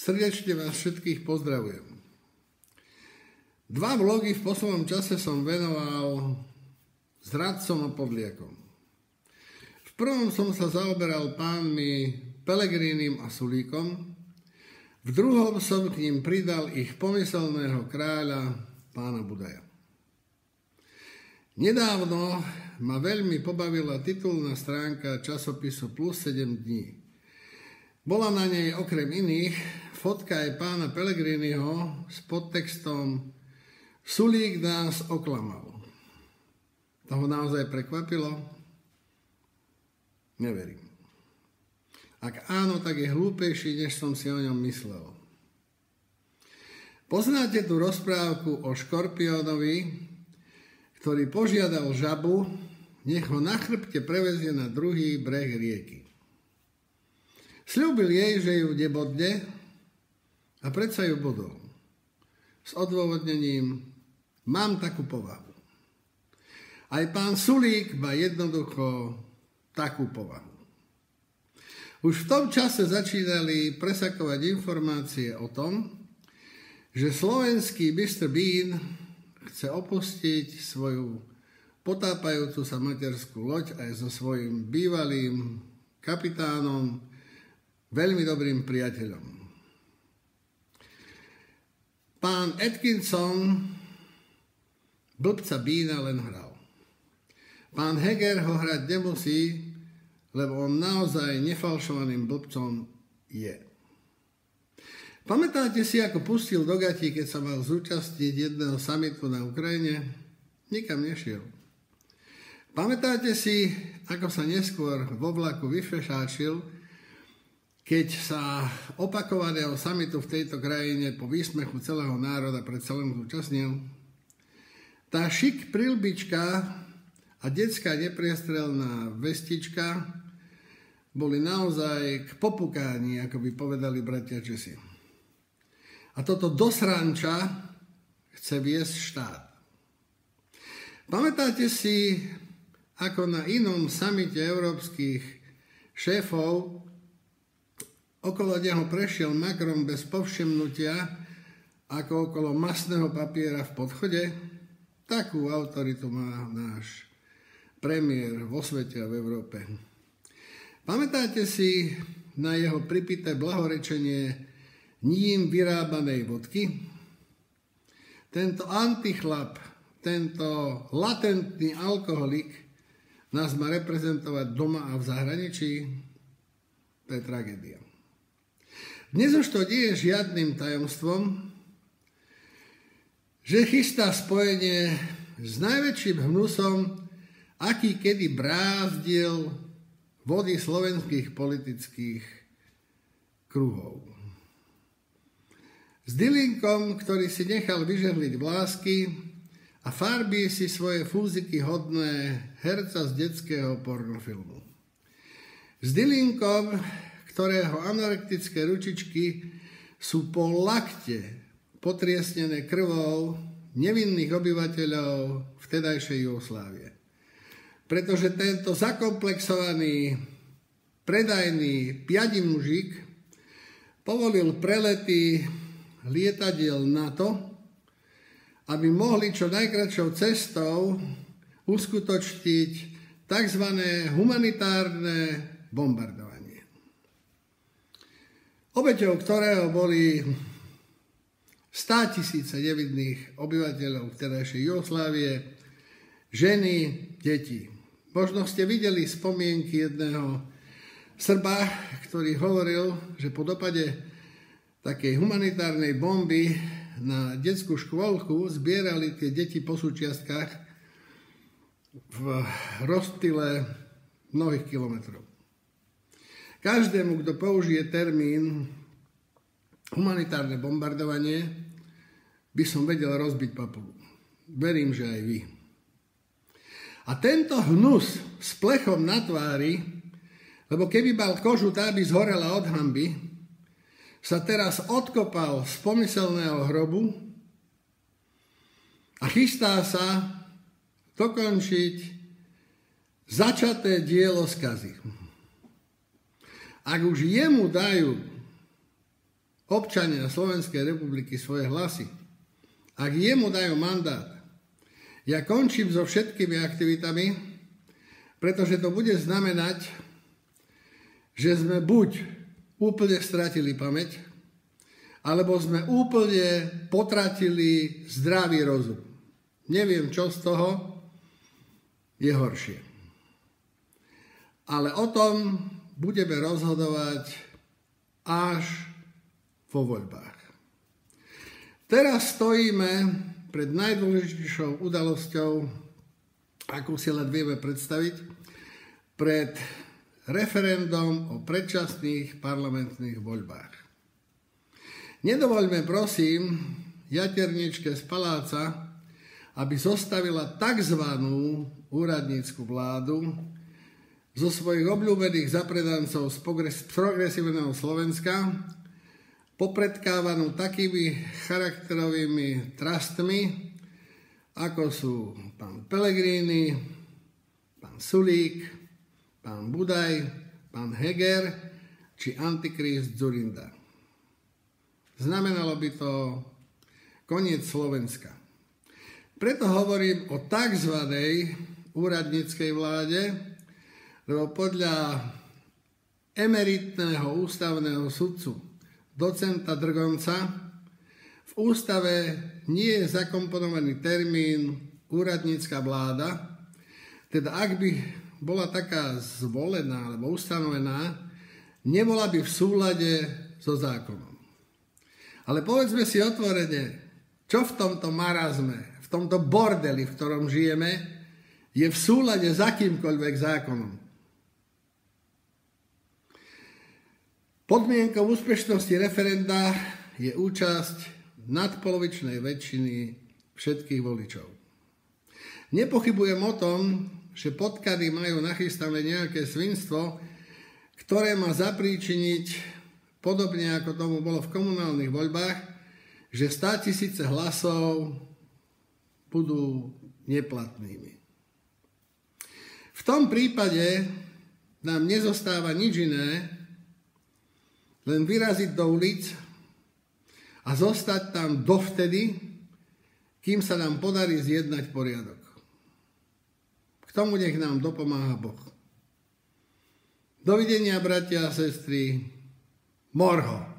Srdečne vás všetkých pozdravujem. 2 vlogy v poslednom čase som venoval zradcom a podliakom. V prvom som sa zaoberal pánmi Pelegrínim a Sulíkom, v druhom som k ním pridal ich pomyselného kráľa, pána Budaja. Nedávno ma veľmi pobavila titulná stránka časopisu Plus 7 dní. Bola na nej okrem iných fotka aj pána Pellegriniho s podtextom Sulík nás oklamal. To ho naozaj prekvapilo? Neverím. Ak áno, tak je hlúpejší, než som si o ňom myslel. Poznáte tú rozprávku o škorpiónovi, ktorý požiadal žabu, nech ho na chrbte prevezie na druhý breh rieky. Sľúbil jej, že ju nebodne a predsa ju bodol. S odôvodnením, mám takú povahu. Aj pán Sulík má jednoducho takú povahu. Už v tom čase začínali presakovať informácie o tom, že slovenský Mr. Bean chce opustiť svoju potápajúcu sa materskú loď aj so svojím bývalým kapitánom, veľmi dobrým priateľom. Pán Atkinson blbca Beana len hral. Pán Heger ho hrať nemusí, lebo on naozaj nefalšovaným blbcom je. Pamätáte si, ako pustil do gatí, keď sa mal zúčastniť jedného summitu na Ukrajine? Nikam nešiel. Pamätáte si, ako sa neskôr vo vlaku vyfešáčil, keď sa opakovaného summitu v tejto krajine po výsmechu celého národa predsa len zúčastnil? Tá šik prilbička a detská nepriestrelná vestička boli naozaj k popukání, ako by povedali bratia Česi. A toto dosranča chce viesť štát. Pamätáte si, ako na inom samite európskych šéfov okolo neho prešiel Macron bez povšimnutia, ako okolo masného papiera v podchode? Takú autoritu má náš premiér vo svete a v Európe. Pamätáte si na jeho pripité blahorečenie ním vyrábanej vodky? Tento antichlap, tento latentný alkoholik nás má reprezentovať doma a v zahraničí? To je tragédia. Dnes už to nie je žiadnym tajomstvom, že chystá spojenie s najväčším hnusom, aký kedy brázdil vody slovenských politických kruhov. S Dylinkom, ktorý si nechal vyžehliť vlásky a farbí si svoje fúziky hodné herca z detského pornofilmu. S Dylinkom, ktorého anorektické ručičky sú po lakte potriesnené krvou nevinných obyvateľov vtedajšej Jugoslávie. Pretože tento zakomplexovaný, predajný piadi mužik povolil prelety lietadiel NATO, aby mohli čo najkratšou cestou uskutočniť tzv. Humanitárne bombardovanie. Obeťou ktorého boli 100 000 nevinných obyvateľov vtedajšej Jugoslávie, ženy, deti. Možno ste videli spomienky jedného Srba, ktorý hovoril, že po dopade takej humanitárnej bomby na detskú škôlku zbierali tie deti po súčiastkách v rozptyle mnohých kilometrov. Každému, kto použije termín humanitárne bombardovanie, by som vedel rozbiť papugu. Verím, že aj vy. A tento hnus s plechom na tvári, lebo keby mal kožu, tá by zhorela od hanby, sa teraz odkopal z pomyselného hrobu a chystá sa dokončiť začaté dielo skazy. Ak už jemu dajú občania Slovenskej republiky svoje hlasy, ak jemu dajú mandát, ja končím so všetkými aktivitami, pretože to bude znamenať, že sme buď úplne stratili pamäť, alebo sme úplne potratili zdravý rozum. Neviem, čo z toho je horšie. Ale o tom budeme rozhodovať až vo voľbách. Teraz stojíme pred najdôležitejšou udalosťou, akú si len vieme predstaviť, pred referendum o predčasných parlamentných voľbách. Nedovoľme, prosím, jaterničke z paláca, aby zostavila tzv. Úradnícku vládu zo svojich obľúbených zapredancov z progresívneho Slovenska, popredkávanú takými charakterovými trastmi, ako sú pán Pellegrini, pán Sulík, pán Budaj, pán Heger či antikrist Dzurinda. Znamenalo by to koniec Slovenska. Preto hovorím o tzv. Úradníckej vláde, lebo podľa emeritného ústavného sudcu docenta Drgonca v ústave nie je zakomponovaný termín úradnícka vláda, teda ak by bola taká zvolená alebo ustanovená, nebola by v súlade so zákonom. Ale povedzme si otvorene, čo v tomto marazme, v tomto bordeli, v ktorom žijeme, je v súlade s akýmkoľvek zákonom. Podmienkou úspešnosti referenda je účasť nadpolovičnej väčšiny všetkých voličov. Nepochybujem o tom, že podklady majú nachystané nejaké svinstvo, ktoré má zapríčiniť, podobne ako tomu bolo v komunálnych voľbách, že 100 000 hlasov budú neplatnými. V tom prípade nám nezostáva nič iné, len vyraziť do ulic a zostať tam dovtedy, kým sa nám podarí zjednať poriadok. K tomu nech nám dopomáha Boh. Dovidenia, bratia a sestry. Morho.